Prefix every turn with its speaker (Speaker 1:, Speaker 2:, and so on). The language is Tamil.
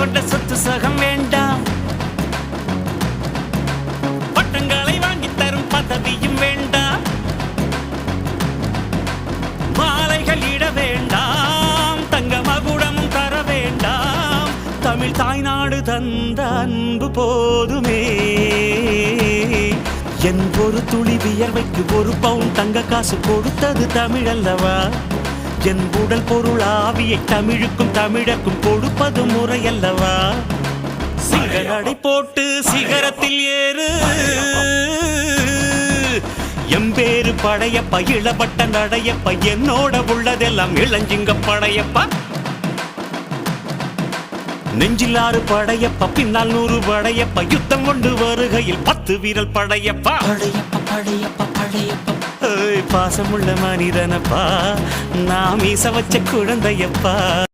Speaker 1: கொண்ட சொத்து சகம் வேண்டாம், பட்டங்களை வாங்கி தரும் பதவியும் வேண்டாம், மாலைகள் இட வேண்டாம், தங்க மகுடமும் தர வேண்டாம், தமிழ் தாய்நாடு தந்த அன்பு போதுமே. என் ஒரு துளி வியர்வைக்கு ஒரு பவுன் தங்க காசு கொடுத்தது தமிழ் அல்லவா? என் உடல் பொருள் ஆவியை தமிழுக்கும் தமிழக்கும் கொடுப்பது முறையல்லவா? சிகரடை போட்டு சிகரத்தில் ஏறு, எம்பேரு படையப்பா, இளவட்ட நடையப்பா, என்னோட உள்ளதெல்லாம் இளஞ்சிங்க படையப்பா. நெஞ்சிலாறு படையப்பா, பின்னால் 100 படையப்பா, யுத்தம் கொண்டு வருகையில் 10 வீரல் படையப்பா. படையப்பா படையப்பா படையப்பா, பாசமுள்ள மனிதனப்பா, நாம் மீச வச்ச குழந்தையப்பா.